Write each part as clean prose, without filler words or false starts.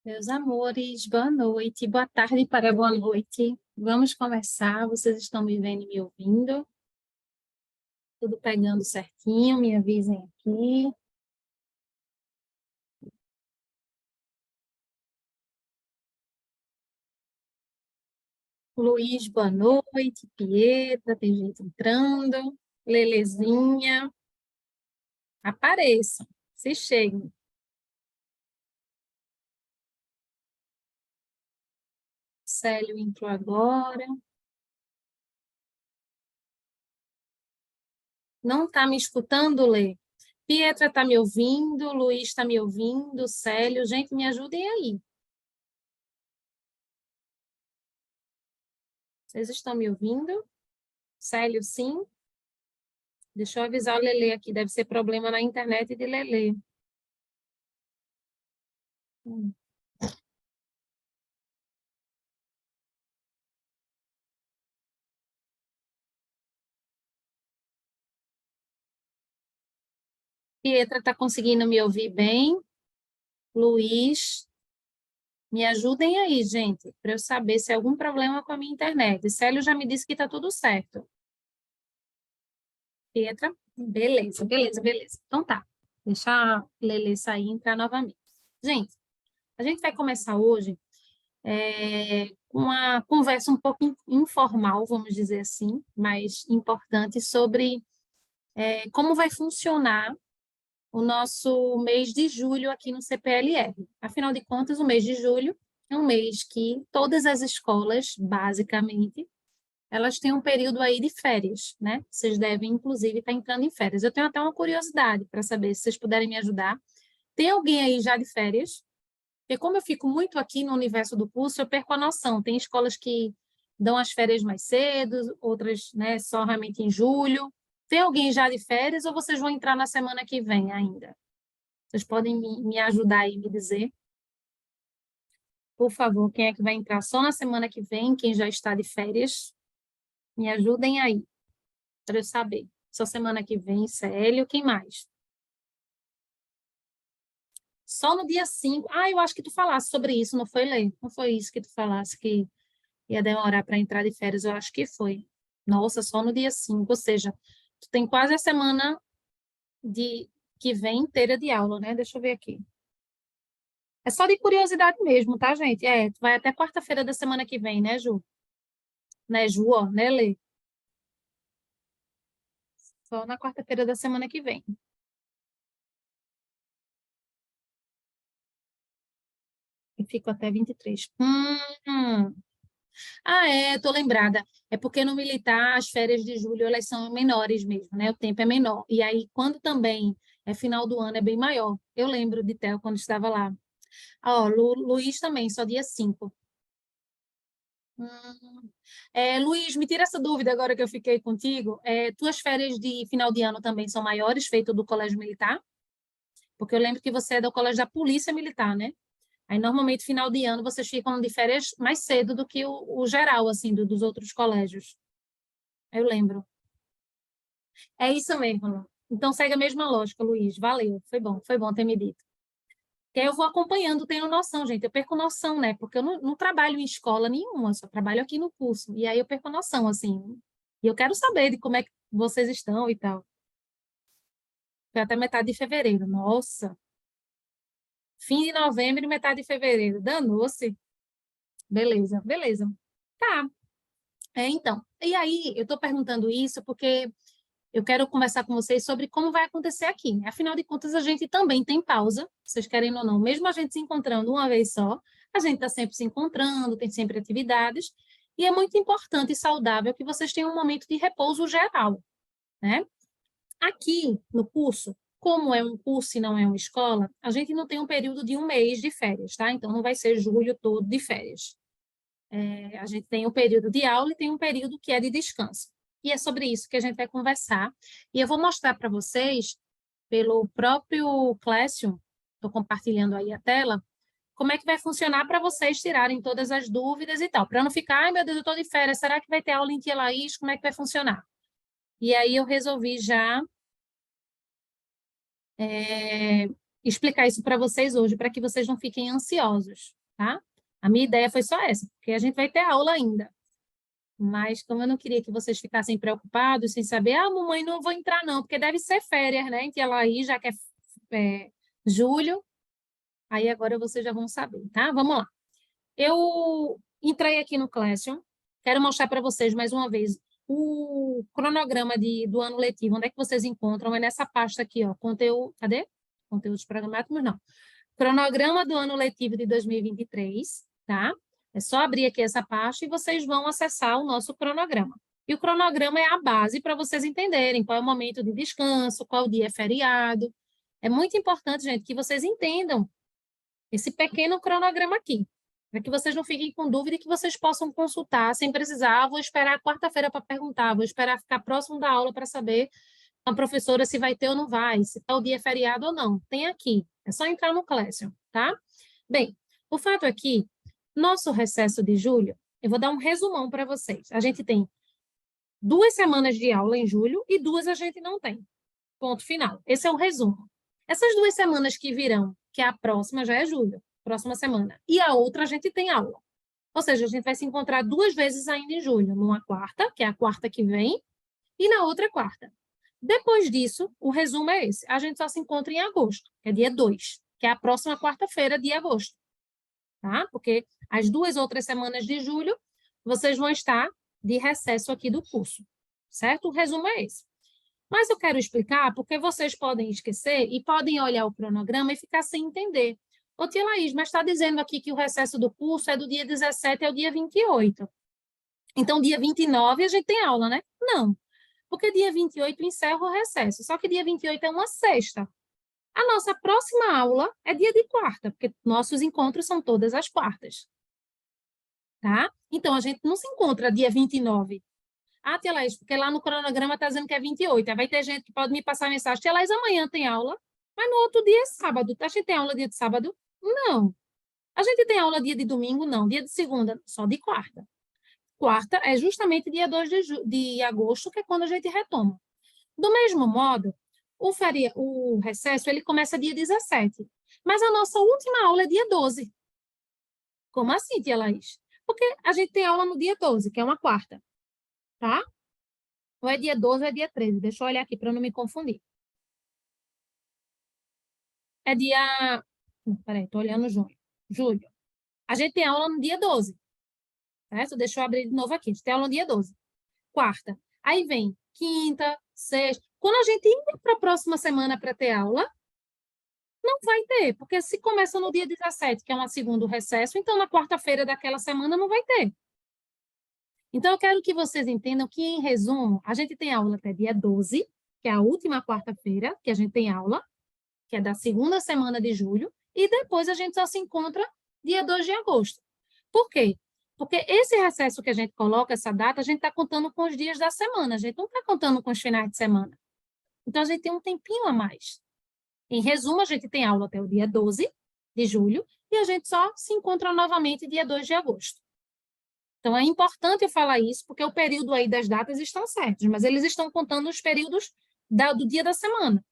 Meus amores, boa noite, boa tarde para boa noite. Vamos conversar, vocês estão me vendo e me ouvindo? Tudo pegando certinho, me avisem aqui. Luiz, boa noite. Pietra, tem gente entrando. Lelezinha, apareçam, se cheguem. Célio entrou agora. Não está me escutando, Lê? Pietra está me ouvindo, Luiz está me ouvindo, Célio, gente, me ajudem aí. Vocês estão me ouvindo? Célio, sim? Deixa eu avisar o Lelê aqui, deve ser problema na internet de Lelê. Hum. Pietra está conseguindo me ouvir bem? Luiz, me ajudem aí, gente, para eu saber se é algum problema com a minha internet. Célio já me disse que está tudo certo. Pietra, beleza, beleza, beleza. Então tá, deixa a Lelê sair e entrar novamente. Gente, a gente vai começar hoje uma conversa um pouco informal, vamos dizer assim, mas importante, sobre como vai funcionar o nosso mês de julho aqui no CPLR. Afinal de contas, o mês de julho é um mês que todas as escolas, basicamente, elas têm um período aí de férias, né? Vocês devem, inclusive, estar entrando em férias. Eu tenho até uma curiosidade para saber se vocês puderem me ajudar. Tem alguém aí já de férias? Porque como eu fico muito aqui no universo do curso, eu perco a noção. Tem escolas que dão as férias mais cedo, outras, né, só realmente em julho. Tem alguém já de férias ou vocês vão entrar na semana que vem ainda? Vocês podem me ajudar aí, me dizer, por favor, quem é que vai entrar só na semana que vem, quem já está de férias? Me ajudem aí, para eu saber. Só semana que vem, Célio, quem mais? Só no dia 5. Ah, eu acho que tu falasse sobre isso, não foi, Lê? Não foi isso que tu falasse que ia demorar para entrar de férias, eu acho que foi. Nossa, só no dia 5. Ou seja, tu tem quase a semana de que vem inteira de aula, né? Deixa eu ver aqui. É só de curiosidade mesmo, tá, gente? Tu vai até quarta-feira da semana que vem, né, Ju? Né, Ju, ó, né, Lê? Só na quarta-feira da semana que vem. E fico até 23. Ah, tô lembrada. É porque no militar as férias de julho elas são menores mesmo, né? O tempo é menor. E aí, quando também é final do ano, é bem maior. Eu lembro de Theo quando estava lá. Ó, Luiz também, só dia 5. Luiz, me tira essa dúvida agora que eu fiquei contigo. Tuas férias de final de ano também são maiores, feito do Colégio Militar? Porque eu lembro que você é do Colégio da Polícia Militar, né? Aí, normalmente, final de ano, vocês ficam de férias mais cedo do que o geral, assim, dos outros colégios. Eu lembro. É isso mesmo. Lu. Então, segue a mesma lógica, Luiz. Valeu. Foi bom ter me dito. Que aí eu vou acompanhando, tenho noção, gente. Eu perco noção, né? Porque eu não trabalho em escola nenhuma, só trabalho aqui no curso. E aí eu perco noção, assim. E eu quero saber de como é que vocês estão e tal. Foi até metade de fevereiro. Nossa. Fim de novembro e metade de fevereiro. Danou-se. Beleza, beleza. Tá. Então. E aí, eu estou perguntando isso porque eu quero conversar com vocês sobre como vai acontecer aqui. Afinal de contas, a gente também tem pausa, vocês querem ou não. Mesmo a gente se encontrando uma vez só, a gente está sempre se encontrando, tem sempre atividades, e é muito importante e saudável que vocês tenham um momento de repouso geral, né? Aqui no curso, como é um curso e não é uma escola, a gente não tem um período de um mês de férias, tá? Então, não vai ser julho todo de férias. A gente tem um período de aula e tem um período que é de descanso. E é sobre isso que a gente vai conversar. E eu vou mostrar para vocês, pelo próprio Classroom, estou compartilhando aí a tela, como é que vai funcionar para vocês tirarem todas as dúvidas e tal. Para não ficar, ai meu Deus, eu estou de férias, será que vai ter aula em Tia Laís? Como é que vai funcionar? E aí eu resolvi já explicar isso para vocês hoje, para que vocês não fiquem ansiosos, tá? A minha ideia foi só essa, porque a gente vai ter aula ainda. Mas como eu não queria que vocês ficassem preocupados, sem saber, mamãe, não vou entrar não, porque deve ser férias, né? Então ela aí já que é julho, aí agora vocês já vão saber, tá? Vamos lá. Eu entrei aqui no Classroom, quero mostrar para vocês mais uma vez o cronograma do ano letivo, onde é que vocês encontram? É nessa pasta aqui, ó, conteúdo, cadê? Conteúdos programáticos, não. Cronograma do ano letivo de 2023, tá? É só abrir aqui essa pasta e vocês vão acessar o nosso cronograma. E o cronograma é a base para vocês entenderem qual é o momento de descanso, qual dia é feriado. É muito importante, gente, que vocês entendam esse pequeno cronograma aqui, para que vocês não fiquem com dúvida e que vocês possam consultar sem precisar, vou esperar quarta-feira para perguntar, vou esperar ficar próximo da aula para saber a professora se vai ter ou não vai, se tal dia é feriado ou não. Tem aqui, é só entrar no Classroom, tá? Bem, o fato é que nosso recesso de julho, eu vou dar um resumão para vocês. A gente tem 2 semanas de aula em julho e 2 a gente não tem. Ponto final. Esse é o resumo. Essas 2 semanas que virão, que é a próxima já é julho, próxima semana, e a outra a gente tem aula. Ou seja, a gente vai se encontrar 2 vezes ainda em julho, numa quarta, que é a quarta que vem, e na outra quarta. Depois disso, o resumo é esse. A gente só se encontra em agosto, que é dia 2, que é a próxima quarta-feira de agosto. Tá? Porque as 2 outras semanas de julho, vocês vão estar de recesso aqui do curso. Certo? O resumo é esse. Mas eu quero explicar porque vocês podem esquecer e podem olhar o cronograma e ficar sem entender. Ô, tia Laís, mas está dizendo aqui que o recesso do curso é do dia 17 ao dia 28. Então, dia 29 a gente tem aula, né? Não, porque dia 28 encerra o recesso, só que dia 28 é uma sexta. A nossa próxima aula é dia de quarta, porque nossos encontros são todas as quartas. Tá? Então, a gente não se encontra dia 29. Ah, tia Laís, porque lá no cronograma está dizendo que é 28. Aí vai ter gente que pode me passar mensagem, tia Laís, amanhã tem aula, mas no outro dia é sábado. A gente tem aula dia de sábado? Não. A gente tem aula dia de domingo? Não. Dia de segunda? Só de quarta. Quarta é justamente dia 2 de agosto, que é quando a gente retoma. Do mesmo modo, o recesso ele começa dia 17, mas a nossa última aula é dia 12. Como assim, tia Laís? Porque a gente tem aula no dia 12, que é uma quarta, tá? Ou é dia 12 ou é dia 13. Deixa eu olhar aqui para não me confundir. É dia... Peraí, estou olhando junho. Julho. A gente tem aula no dia 12, certo? Deixa eu abrir de novo aqui. A gente tem aula no dia 12. Quarta. Aí vem quinta, sexta. Quando a gente ir para a próxima semana para ter aula, não vai ter, porque se começa no dia 17, que é uma segunda recesso, então na quarta-feira daquela semana não vai ter. Então, eu quero que vocês entendam que, em resumo, a gente tem aula até dia 12, que é a última quarta-feira que a gente tem aula, que é da segunda semana de julho, e depois a gente só se encontra dia 2 de agosto. Por quê? Porque esse recesso que a gente coloca, essa data, a gente está contando com os dias da semana, a gente não está contando com os finais de semana. Então, a gente tem um tempinho a mais. Em resumo, a gente tem aula até o dia 12 de julho e a gente só se encontra novamente dia 2 de agosto. Então, é importante eu falar isso, porque o período aí das datas estão certos, mas eles estão contando os períodos do dia da semana.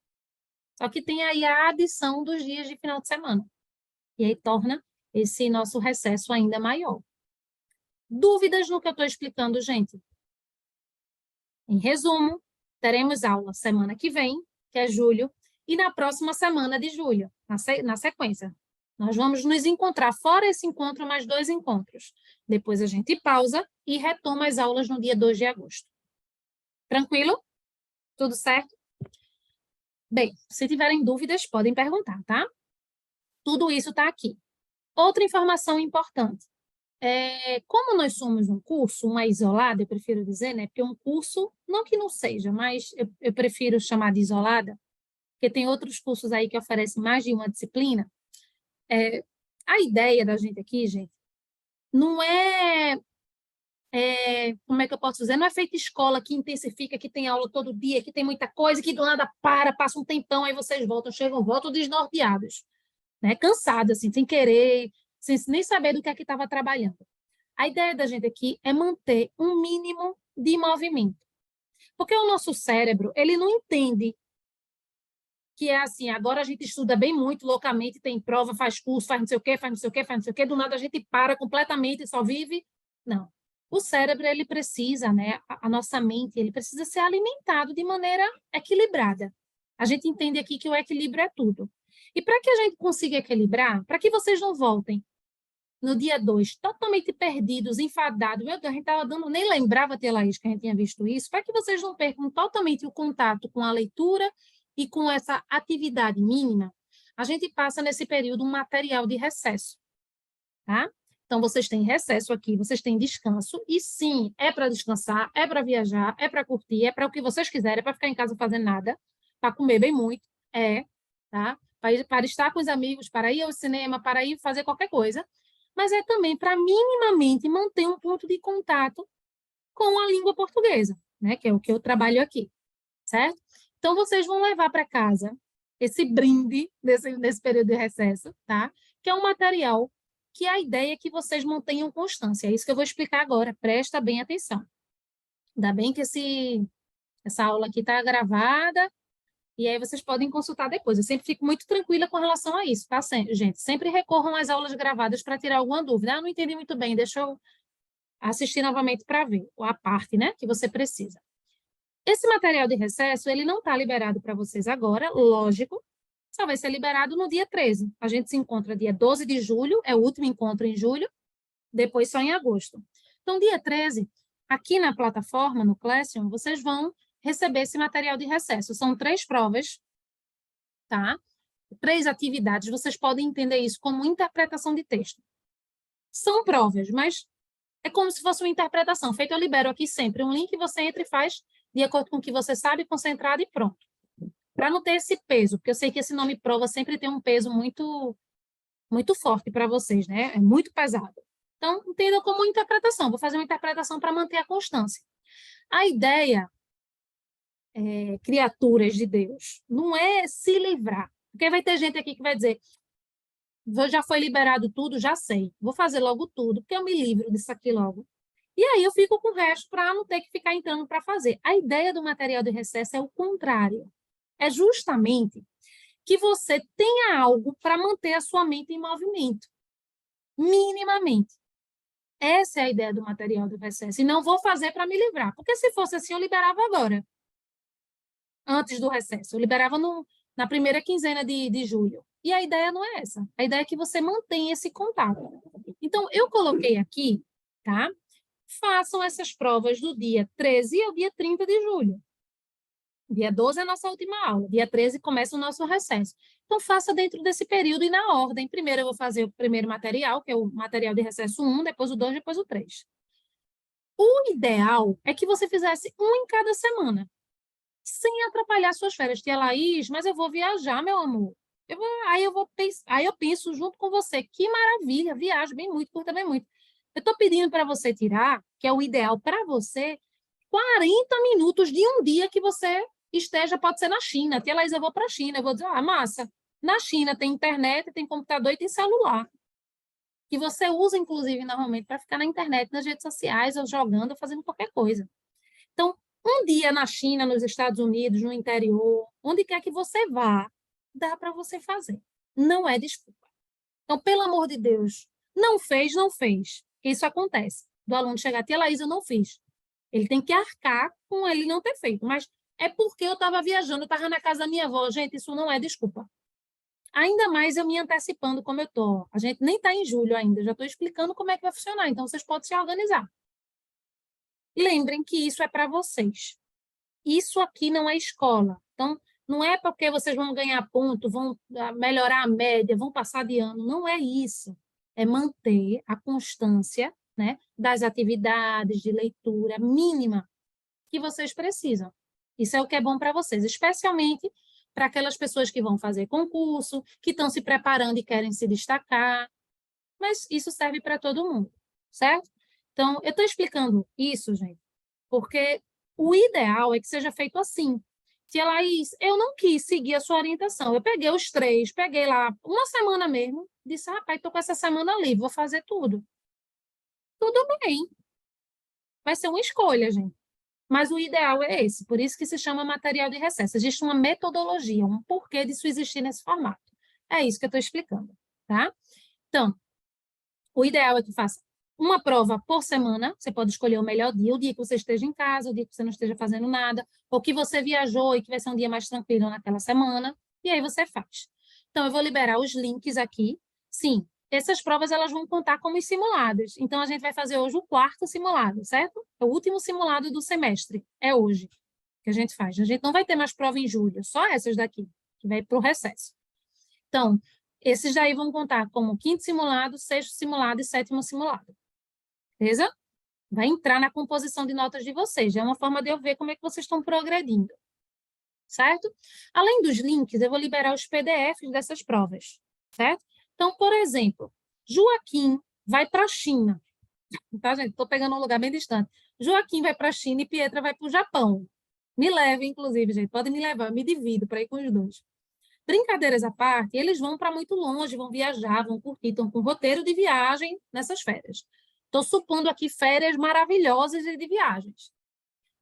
Só que tem aí a adição dos dias de final de semana. E aí torna esse nosso recesso ainda maior. Dúvidas no que eu estou explicando, gente? Em resumo, teremos aula semana que vem, que é julho, e na próxima semana de julho, na sequência. Nós vamos nos encontrar, fora esse encontro, mais 2 encontros. Depois a gente pausa e retoma as aulas no dia 2 de agosto. Tranquilo? Tudo certo? Bem, se tiverem dúvidas, podem perguntar, tá? Tudo isso está aqui. Outra informação importante. Como nós somos um curso, uma isolada, eu prefiro dizer, né? Porque um curso, não que não seja, mas eu prefiro chamar de isolada, porque tem outros cursos aí que oferecem mais de uma disciplina. A ideia da gente aqui, gente, não como é que eu posso dizer? Não é feita escola que intensifica, que tem aula todo dia, que tem muita coisa, que do nada passa um tempão, aí vocês voltam desnorteados, né? Cansados, assim, sem querer, sem nem saber do que é que estava trabalhando. A ideia da gente aqui é manter um mínimo de movimento. Porque o nosso cérebro, ele não entende que é assim, agora a gente estuda bem muito, loucamente, tem prova, faz curso, faz não sei o quê, faz não sei o quê, faz não sei o quê, do nada a gente para completamente e só vive. Não. O cérebro, ele precisa, né, a nossa mente, ele precisa ser alimentado de maneira equilibrada. A gente entende aqui que o equilíbrio é tudo. E para que a gente consiga equilibrar, para que vocês não voltem no dia 2, totalmente perdidos, enfadados, meu Deus, a gente estava dando, nem lembrava, Tia Laís, que a gente tinha visto isso, para que vocês não percam totalmente o contato com a leitura e com essa atividade mínima, a gente passa nesse período um material de recesso, tá? Então, vocês têm recesso aqui, vocês têm descanso, e sim, é para descansar, é para viajar, é para curtir, é para o que vocês quiserem, é para ficar em casa fazendo nada, para comer bem muito, tá? Para estar com os amigos, para ir ao cinema, para ir fazer qualquer coisa, mas é também para minimamente manter um ponto de contato com a língua portuguesa, né? Que é o que eu trabalho aqui, certo? Então, vocês vão levar para casa esse brinde nesse período de recesso, tá? Que é um material que a ideia é que vocês mantenham constância. É isso que eu vou explicar agora. Presta bem atenção. Ainda bem que essa aula aqui está gravada, e aí vocês podem consultar depois. Eu sempre fico muito tranquila com relação a isso, tá, gente? Sempre recorram às aulas gravadas para tirar alguma dúvida. Ah, não entendi muito bem, deixa eu assistir novamente para ver a parte, né, que você precisa. Esse material de recesso, ele não está liberado para vocês agora, lógico, só vai ser liberado no dia 13. A gente se encontra dia 12 de julho, é o último encontro em julho, depois só em agosto. Então, dia 13, aqui na plataforma, no Classroom, vocês vão receber esse material de recesso. São 3 provas, tá? 3 atividades, vocês podem entender isso como interpretação de texto. São provas, mas é como se fosse uma interpretação. Feito, eu libero aqui sempre um link, você entra e faz de acordo com o que você sabe, concentrado e pronto. Para não ter esse peso, porque eu sei que esse nome prova sempre tem um peso muito, muito forte para vocês, né? É muito pesado. Então, entenda como interpretação. Vou fazer uma interpretação para manter a constância. A ideia, criaturas de Deus, não é se livrar. Porque vai ter gente aqui que vai dizer, já foi liberado tudo, já sei. Vou fazer logo tudo, porque eu me livro disso aqui logo. E aí eu fico com o resto para não ter que ficar entrando para fazer. A ideia do material de recesso é o contrário. É justamente que você tenha algo para manter a sua mente em movimento, minimamente. Essa é a ideia do material do recesso. E não vou fazer para me livrar, porque se fosse assim, eu liberava agora, antes do recesso. Eu liberava na primeira quinzena de julho. E a ideia não é essa. A ideia é que você mantenha esse contato. Então, eu coloquei aqui, tá? Façam essas provas do dia 13 ao dia 30 de julho. Dia 12 é a nossa última aula, dia 13 começa o nosso recesso. Então, faça dentro desse período e na ordem. Primeiro eu vou fazer o primeiro material, que é o material de recesso 1, depois o 2, depois o 3. O ideal é que você fizesse um em cada semana, sem atrapalhar suas férias. Tia Laís, mas eu vou viajar, meu amor. Aí eu penso junto com você, que maravilha, viaja bem muito, curta bem muito. Eu estou pedindo para você tirar, que é o ideal para você, 40 minutos de um dia que você esteja, pode ser na China. Tia Laís, eu vou para a China. Eu vou dizer, massa, na China tem internet, tem computador e tem celular. Que você usa, inclusive, normalmente, para ficar na internet, nas redes sociais, ou jogando, ou fazendo qualquer coisa. Então, um dia na China, nos Estados Unidos, no interior, onde quer que você vá, dá para você fazer. Não é desculpa. Então, pelo amor de Deus, não fez, não fez. Isso acontece. Do aluno chegar, tia Laís, eu não fiz. Ele tem que arcar com ele não ter feito. Mas é porque eu estava viajando, eu estava na casa da minha avó. Gente, isso não é desculpa. Ainda mais eu me antecipando como eu estou. A gente nem está em julho ainda, já estou explicando como é que vai funcionar. Então, vocês podem se organizar. Lembrem que isso é para vocês. Isso aqui não é escola. Então, não é porque vocês vão ganhar ponto, vão melhorar a média, vão passar de ano. Não é isso. É manter a constância, né, das atividades de leitura mínima que vocês precisam. Isso é o que é bom para vocês, especialmente para aquelas pessoas que vão fazer concurso, que estão se preparando e querem se destacar. Mas isso serve para todo mundo, certo? Então, eu estou explicando isso, gente, porque o ideal é que seja feito assim. Tia Laís, eu não quis seguir a sua orientação. Eu peguei os 3, peguei lá uma semana mesmo, disse, rapaz, estou com essa semana livre, vou fazer tudo. Tudo bem. Vai ser uma escolha, gente. Mas o ideal é esse, por isso que se chama material de recesso. Existe uma metodologia, um porquê disso existir nesse formato. É isso que eu estou explicando, tá? Então, o ideal é que faça uma prova por semana, você pode escolher o melhor dia, o dia que você esteja em casa, o dia que você não esteja fazendo nada, ou que você viajou e que vai ser um dia mais tranquilo naquela semana, e aí você faz. Então, eu vou liberar os links aqui. Sim, essas provas elas vão contar como simulados. Então, a gente vai fazer hoje o 4º simulado, certo? É o último simulado do semestre, é hoje que a gente faz. A gente não vai ter mais prova em julho, só essas daqui, que vai para o recesso. Então, esses daí vão contar como 5º simulado, 6º simulado e 7º simulado. Beleza? Vai entrar na composição de notas de vocês. É uma forma de eu ver como é que vocês estão progredindo. Certo? Além dos links, eu vou liberar os PDFs dessas provas. Certo? Então, por exemplo, Joaquim vai para a China. Tá, gente? Estou pegando um lugar bem distante. Joaquim vai para a China e Pietra vai para o Japão. Me leve, inclusive, gente. Pode me levar, eu me divido para ir com os dois. Brincadeiras à parte, eles vão para muito longe, vão viajar, vão curtir, estão com roteiro de viagem nessas férias. Estou supondo aqui férias maravilhosas de viagens.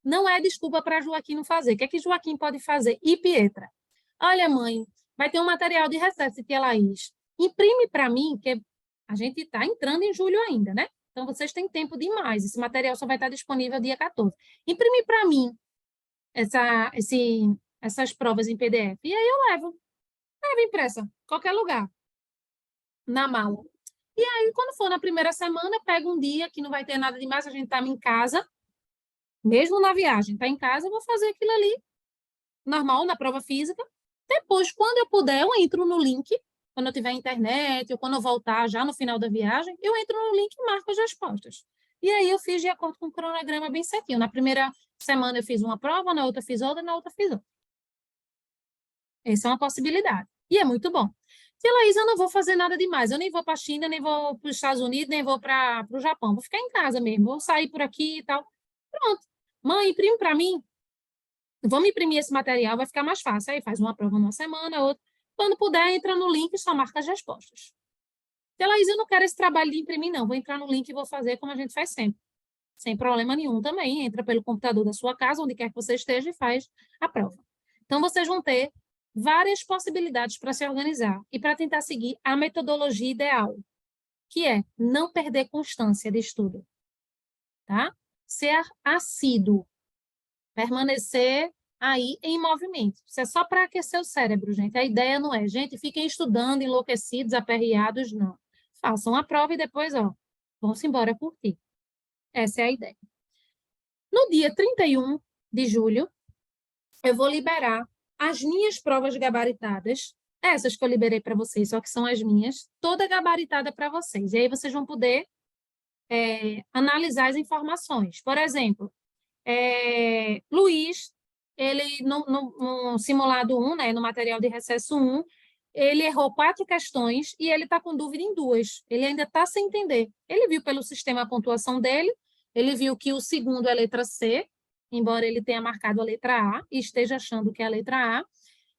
Não é desculpa para Joaquim não fazer. O que é que Joaquim pode fazer? E Pietra? Olha, mãe, vai ter um material de recesso, tia Laís. Imprime para mim, que a gente está entrando em julho ainda, né? Então, vocês têm tempo demais. Esse material só vai estar disponível dia 14. Imprime para mim essas provas em PDF. E aí eu levo. Leva impressa, qualquer lugar, na mala. E aí, quando for na primeira semana, pega um dia que não vai ter nada demais, a gente está em casa, mesmo na viagem, está em casa, eu vou fazer aquilo ali, normal, na prova física. Depois, quando eu puder, eu entro no link, quando eu tiver internet, ou quando eu voltar já no final da viagem, eu entro no link e marco as respostas. E aí eu fiz de acordo com o cronograma bem certinho. Na primeira semana eu fiz uma prova, na outra fiz outra, na outra fiz outra. Essa é uma possibilidade. E é muito bom. Tia Laís, eu não vou fazer nada demais. Eu nem vou para a China, nem vou para os Estados Unidos, nem vou para o Japão. Vou ficar em casa mesmo. Vou sair por aqui e tal. Pronto. Mãe, imprime para mim. Vamos imprimir esse material, vai ficar mais fácil. Aí faz uma prova numa semana, outra. Quando puder, entra no link e só marca as respostas. Tia Laís, eu não quero esse trabalho de imprimir, não. Vou entrar no link e vou fazer como a gente faz sempre. Sem problema nenhum também. Entra pelo computador da sua casa, onde quer que você esteja, e faz a prova. Então, vocês vão ter várias possibilidades para se organizar e para tentar seguir a metodologia ideal, que é não perder constância de estudo, tá? Ser assíduo, permanecer aí em movimento. Isso é só para aquecer o cérebro, gente. A ideia não é, gente, fiquem estudando enlouquecidos, aperreados, não. Façam a prova e depois, ó, vão-se embora curtir. Essa é a ideia. No dia 31 de julho, eu vou liberar as minhas provas gabaritadas, essas que eu liberei para vocês, só que são as minhas, toda gabaritada para vocês. E aí vocês vão poder analisar as informações. Por exemplo, Luiz, ele no simulado 1, né, no material de recesso 1, ele errou 4 questões e ele está com dúvida em 2. Ele ainda está sem entender. Ele viu pelo sistema a pontuação dele, ele viu que o segundo é a letra C, embora ele tenha marcado a letra A e esteja achando que é a letra A,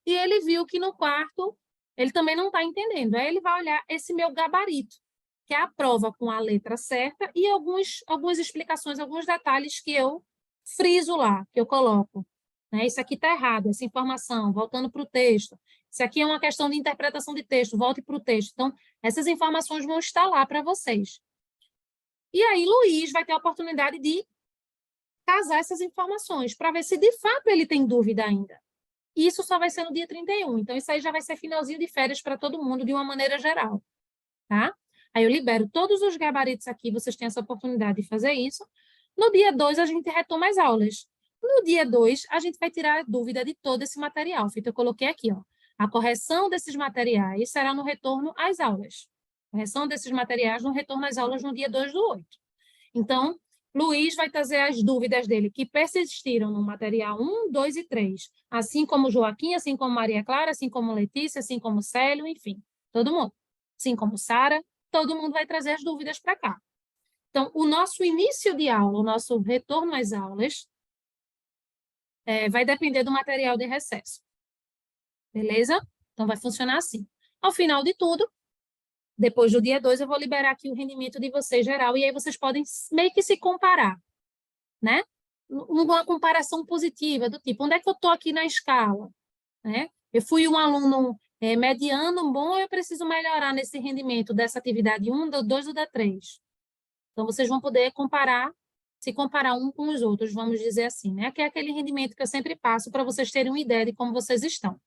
e ele viu que no quarto ele também não está entendendo. Aí ele vai olhar esse meu gabarito, que é a prova com a letra certa e algumas explicações, alguns detalhes que eu friso lá, que eu coloco. Né? Isso aqui está errado, essa informação, voltando para o texto. Isso aqui é uma questão de interpretação de texto, volte para o texto. Então, essas informações vão estar lá para vocês. E aí, Luiz vai ter a oportunidade de casar essas informações, para ver se de fato ele tem dúvida ainda. E isso só vai ser no dia 31. Então, isso aí já vai ser finalzinho de férias para todo mundo, de uma maneira geral. Tá? Aí eu libero todos os gabaritos aqui, vocês têm essa oportunidade de fazer isso. No dia 2, a gente retoma as aulas. No dia 2, a gente vai tirar a dúvida de todo esse material. Eu coloquei aqui, ó. A correção desses materiais será no retorno às aulas. Correção desses materiais no retorno às aulas no dia 2/8. Então, Luiz vai trazer as dúvidas dele que persistiram no material 1, 2 e 3, assim como Joaquim, assim como Maria Clara, assim como Letícia, assim como Célio, enfim, todo mundo. Assim como Sara, todo mundo vai trazer as dúvidas para cá. Então, o nosso início de aula, o nosso retorno às aulas, vai depender do material de recesso. Beleza? Então, vai funcionar assim. Ao final de tudo, depois do dia 2, eu vou liberar aqui o rendimento de vocês geral, e aí vocês podem meio que se comparar, né? uma comparação positiva, do tipo, onde é que eu estou aqui na escala? Né? Eu fui um aluno mediano, bom, eu preciso melhorar nesse rendimento dessa atividade 1, do 2 ou da 3. Então, vocês vão poder comparar, se comparar um com os outros, vamos dizer assim, né? Que é aquele rendimento que eu sempre passo para vocês terem uma ideia de como vocês estão.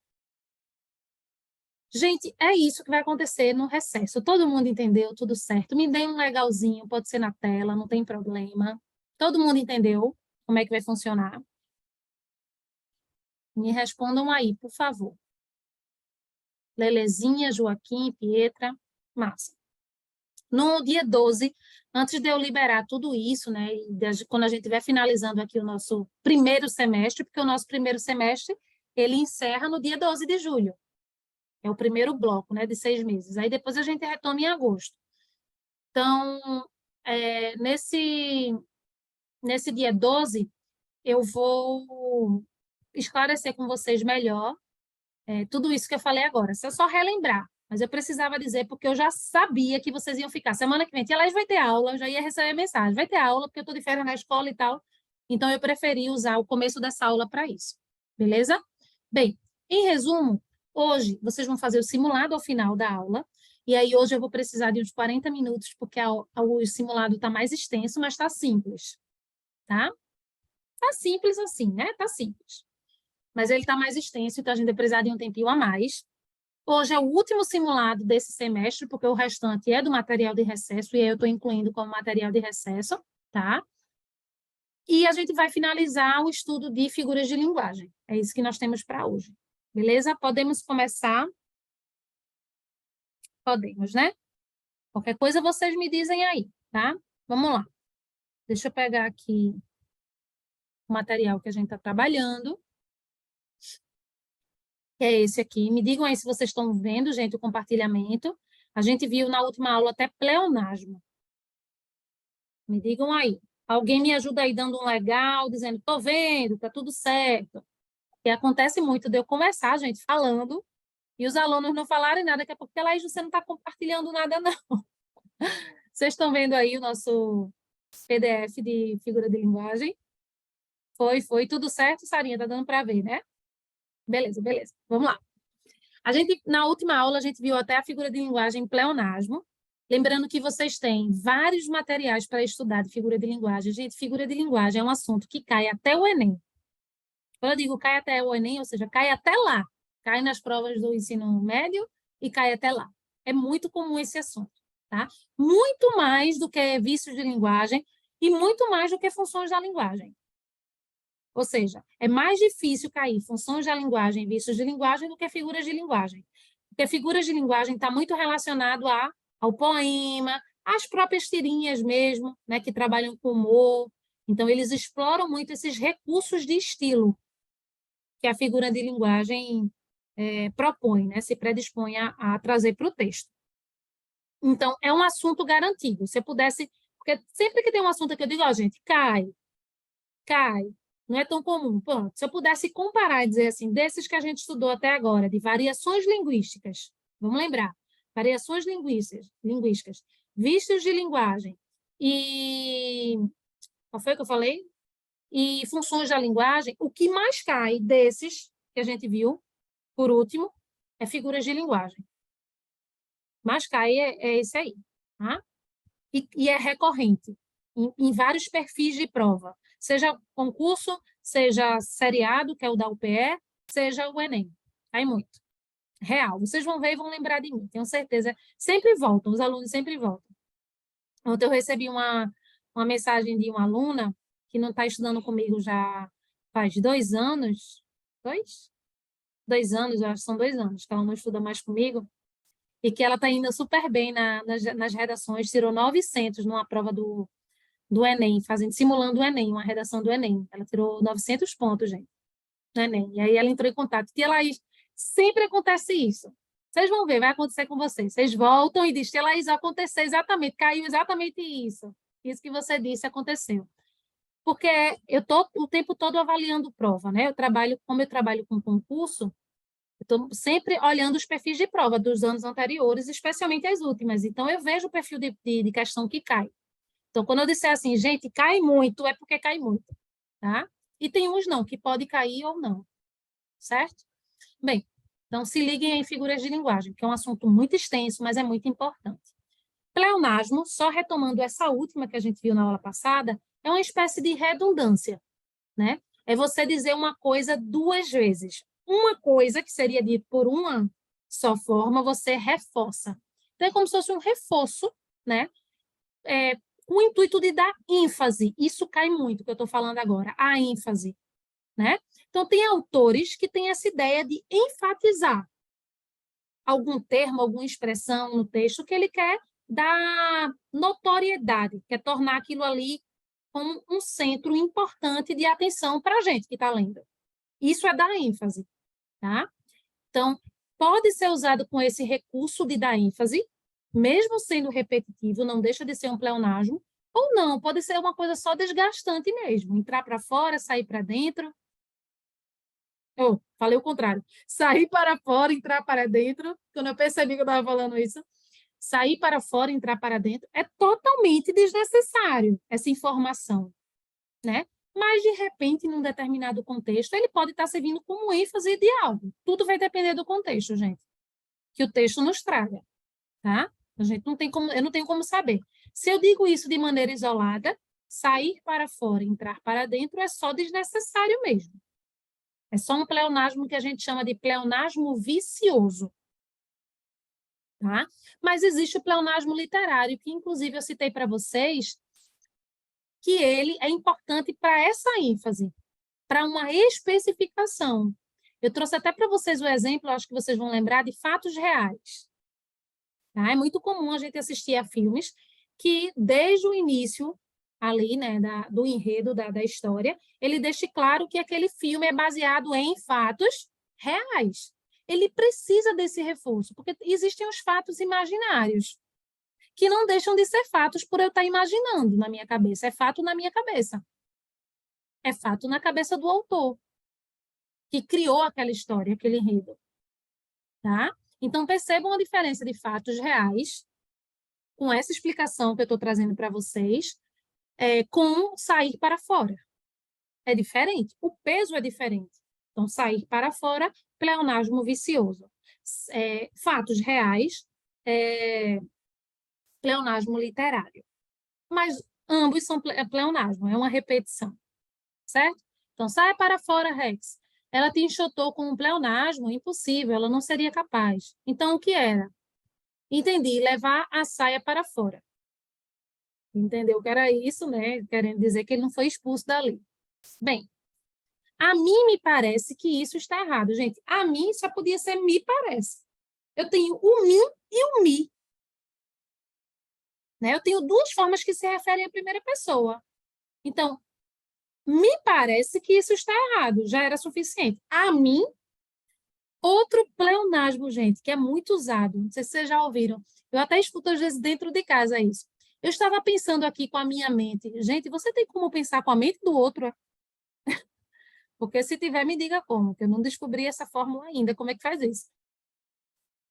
Gente, é isso que vai acontecer no recesso. Todo mundo entendeu, tudo certo. Me dê um legalzinho, pode ser na tela, não tem problema. Todo mundo entendeu como é que vai funcionar? Me respondam aí, por favor. Lelezinha, Joaquim, Pietra, massa. No dia 12, antes de eu liberar tudo isso, né, quando a gente estiver finalizando aqui o nosso primeiro semestre, porque o nosso primeiro semestre, ele encerra no dia 12 de julho. É o primeiro bloco, né, de 6 meses. Aí depois a gente retoma em agosto. Então, nesse dia 12, eu vou esclarecer com vocês melhor tudo isso que eu falei agora. Se eu só relembrar, mas eu precisava dizer porque eu já sabia que vocês iam ficar. Semana que vem, tia Laís vai ter aula, eu já ia receber mensagem. Vai ter aula, porque eu estou de férias na escola e tal. Então, eu preferi usar o começo dessa aula para isso. Beleza? Bem, em resumo, hoje vocês vão fazer o simulado ao final da aula. E aí, hoje eu vou precisar de uns 40 minutos, porque o simulado está mais extenso, mas está simples. Tá? Tá simples assim, né? Tá simples. Mas ele está mais extenso, então a gente vai precisar de um tempinho a mais. Hoje é o último simulado desse semestre, porque o restante é do material de recesso, e aí eu estou incluindo como material de recesso, tá? E a gente vai finalizar o estudo de figuras de linguagem. É isso que nós temos para hoje. Beleza? Podemos começar? Podemos, né? Qualquer coisa vocês me dizem aí, tá? Vamos lá. Deixa eu pegar aqui o material que a gente está trabalhando. Que é esse aqui. Me digam aí se vocês estão vendo, gente, o compartilhamento. A gente viu na última aula até pleonasmo. Me digam aí. Alguém me ajuda aí dando um legal, dizendo, estou vendo, está tudo certo. E acontece muito de eu começar, gente, falando, e os alunos não falarem nada, daqui a pouco, Laís, você não está compartilhando nada, não. Vocês estão vendo aí o nosso PDF de figura de linguagem? Foi tudo certo, Sarinha? Está dando para ver, né? Beleza, beleza. Vamos lá. Na última aula, a gente viu até a figura de linguagem pleonasmo. Lembrando que vocês têm vários materiais para estudar de figura de linguagem. Gente, figura de linguagem é um assunto que cai até o Enem. Quando eu digo cai até o Enem, ou seja, cai até lá. Cai nas provas do ensino médio e cai até lá. É muito comum esse assunto, tá? Muito mais do que vícios de linguagem e muito mais do que funções da linguagem. Ou seja, é mais difícil cair funções da linguagem, vícios de linguagem, do que figuras de linguagem. Porque figuras de linguagem está muito relacionado ao poema, às próprias tirinhas mesmo, né, que trabalham com humor. Então, eles exploram muito esses recursos de estilo que a figura de linguagem propõe, né, se predispõe a trazer para o texto. Então, é um assunto garantido. Se eu pudesse... Porque sempre que tem um assunto que eu digo, ó, gente, cai, não é tão comum. Pronto, se eu pudesse comparar e dizer assim, desses que a gente estudou até agora, de variações linguísticas, vamos lembrar, variações linguísticas, vícios de linguagem e... Qual foi que eu falei? E funções da linguagem, o que mais cai desses que a gente viu, por último, é figuras de linguagem. Mais cai é esse aí, tá? E é recorrente em vários perfis de prova, seja concurso, seja seriado, que é o da UPE, seja o Enem. Cai muito. Real. Vocês vão ver e vão lembrar de mim, tenho certeza. Sempre voltam, os alunos sempre voltam. Ontem eu recebi uma mensagem de uma aluna que não está estudando comigo já faz 2 anos. 2 anos, eu acho que são 2 anos que ela não estuda mais comigo, e que ela está indo super bem nas redações, tirou 900 numa prova do Enem, simulando o Enem, uma redação do Enem. Ela tirou 900 pontos, gente, no Enem. E aí ela entrou em contato. Tia Laís, sempre acontece isso. Vocês vão ver, vai acontecer com vocês. Vocês voltam e dizem, Tia Laís, aconteceu exatamente, caiu exatamente isso. Isso que você disse aconteceu. Porque eu estou o tempo todo avaliando prova, né? Como eu trabalho com concurso, estou sempre olhando os perfis de prova dos anos anteriores, especialmente as últimas. Então, eu vejo o perfil de questão que cai. Então, quando eu disser assim, gente, cai muito, é porque cai muito. tá? E tem uns não, que pode cair ou não, certo? Bem, então se liguem em figuras de linguagem, que é um assunto muito extenso, mas é muito importante. Pleonasmo, só retomando essa última que a gente viu na aula passada, é uma espécie de redundância, né? É você dizer uma coisa duas vezes. Uma coisa que seria dita por uma só forma, você reforça. Então, é como se fosse um reforço, né? Com o intuito de dar ênfase. Isso cai muito, que eu estou falando agora, a ênfase, né? Então, tem autores que têm essa ideia de enfatizar algum termo, alguma expressão no texto que ele quer dar notoriedade, quer tornar aquilo ali como um centro importante de atenção para a gente que está lendo. Isso é dar ênfase, tá? Então, pode ser usado com esse recurso de dar ênfase, mesmo sendo repetitivo, não deixa de ser um pleonasmo, ou não, pode ser uma coisa só desgastante mesmo, entrar para fora, sair para dentro. Oh, falei o contrário. Sair para fora, entrar para dentro. Quando eu percebi que eu estava falando isso, sair para fora, entrar para dentro, é totalmente desnecessário essa informação, né? Mas, de repente, num determinado contexto, ele pode estar servindo como ênfase de algo. Tudo vai depender do contexto, gente, que o texto nos traga, tá? A gente não tem como, eu não tenho como saber. Se eu digo isso de maneira isolada, sair para fora, entrar para dentro é só desnecessário mesmo. É só um pleonasmo que a gente chama de pleonasmo vicioso, tá? Mas existe o pleonasmo literário, que inclusive eu citei para vocês, que ele é importante para essa ênfase, para uma especificação. Eu trouxe até para vocês o exemplo, acho que vocês vão lembrar, de fatos reais. Tá? É muito comum a gente assistir a filmes que, desde o início ali, né, do enredo da história, ele deixe claro que aquele filme é baseado em fatos reais. Ele precisa desse reforço, porque existem os fatos imaginários, que não deixam de ser fatos por eu estar imaginando na minha cabeça. É fato na minha cabeça. É fato na cabeça do autor, que criou aquela história, aquele enredo. Tá? Então, percebam a diferença de fatos reais, com essa explicação que eu estou trazendo para vocês, com sair para fora. É diferente, o peso é diferente. Então, sair para fora, pleonasmo vicioso. Fatos reais, pleonasmo literário. Mas ambos são pleonasmo, é uma repetição, certo? Então, saia para fora, Rex. Ela te enxotou com um pleonasmo, impossível, ela não seria capaz. Então, o que era? Entendi, levar a saia para fora. Entendeu que era isso, né? Querendo dizer que ele não foi expulso dali. Bem, a mim me parece que isso está errado, gente. A mim só podia ser me parece. Eu tenho o mim e o me. Né? Eu tenho duas formas que se referem à primeira pessoa. Então, me parece que isso está errado, já era suficiente. A mim, outro pleonasmo, gente, que é muito usado. Não sei se vocês já ouviram. Eu até escuto às vezes dentro de casa isso. Eu estava pensando aqui com a minha mente. Gente, você tem como pensar com a mente do outro? Porque se tiver, me diga como, que eu não descobri essa fórmula ainda. Como é que faz isso?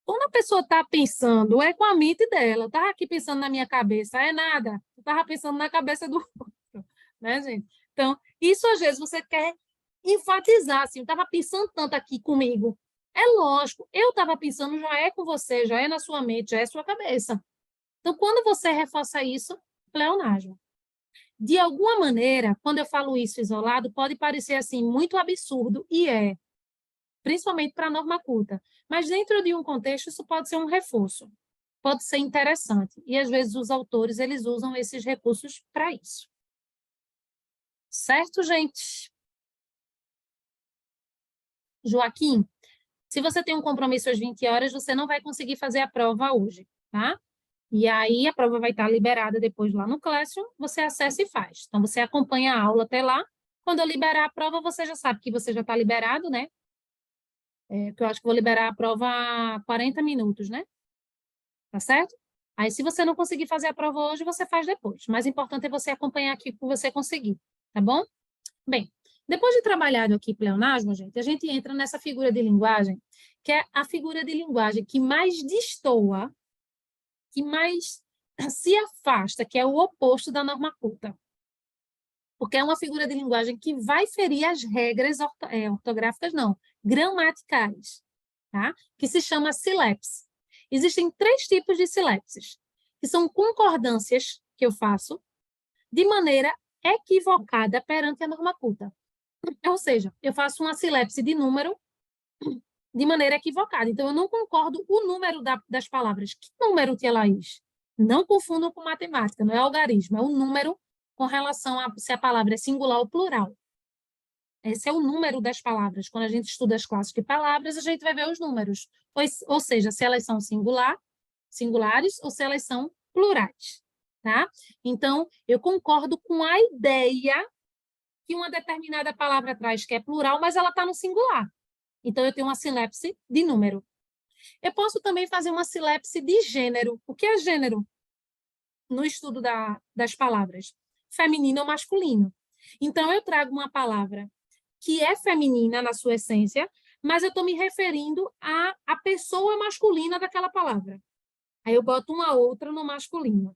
Quando a pessoa está pensando, é com a mente dela. Eu estava aqui pensando na minha cabeça, é nada. Eu estava pensando na cabeça do outro, né, gente? Então, isso às vezes você quer enfatizar, assim, eu estava pensando tanto aqui comigo. É lógico, eu estava pensando, já é com você, já é na sua mente, já é sua cabeça. Então, quando você reforça isso, pleonasmo. De alguma maneira, quando eu falo isso isolado, pode parecer assim muito absurdo, e é, principalmente para a norma culta. Mas dentro de um contexto, isso pode ser um reforço, pode ser interessante. E às vezes os autores eles usam esses recursos para isso. Certo, gente? Joaquim, se você tem um compromisso às 20 horas, você não vai conseguir fazer a prova hoje, tá? E aí a prova vai estar liberada depois lá no Classroom, você acessa e faz. Então, você acompanha a aula até lá. Quando eu liberar a prova, você já sabe que você já está liberado, né? Que eu acho que vou liberar a prova há 40 minutos, né? Tá certo? Aí, se você não conseguir fazer a prova hoje, você faz depois. O mais importante é você acompanhar aqui para você conseguir, tá bom? Bem, depois de trabalhado aqui pleonasmo, gente, a gente entra nessa figura de linguagem, que é a figura de linguagem que mais destoa, que mais se afasta, que é o oposto da norma culta. porque é uma figura de linguagem que vai ferir as regras ortográficas, não, gramaticais, tá? Que se chama silepse. Existem 3 tipos de silepses, que são concordâncias que eu faço de maneira equivocada perante a norma culta. Ou seja, eu faço uma silepse de número de maneira equivocada. Então, eu não concordo o número das palavras. Que número, tia Laís? Não confundam com matemática, não é algarismo, é o número com relação a se a palavra é singular ou plural. Esse é o número das palavras. Quando a gente estuda as classes de palavras, a gente vai ver os números. Ou seja, se elas são singulares ou se elas são plurais. Tá? Então, eu concordo com a ideia que uma determinada palavra traz, que é plural, mas ela está no singular. Então, eu tenho uma silepse de número. Eu posso também fazer uma silepse de gênero. O que é gênero? No estudo das palavras. Feminino ou masculino. Então, eu trago uma palavra que é feminina na sua essência, mas eu estou me referindo à pessoa masculina daquela palavra. Aí eu boto uma outra no masculino.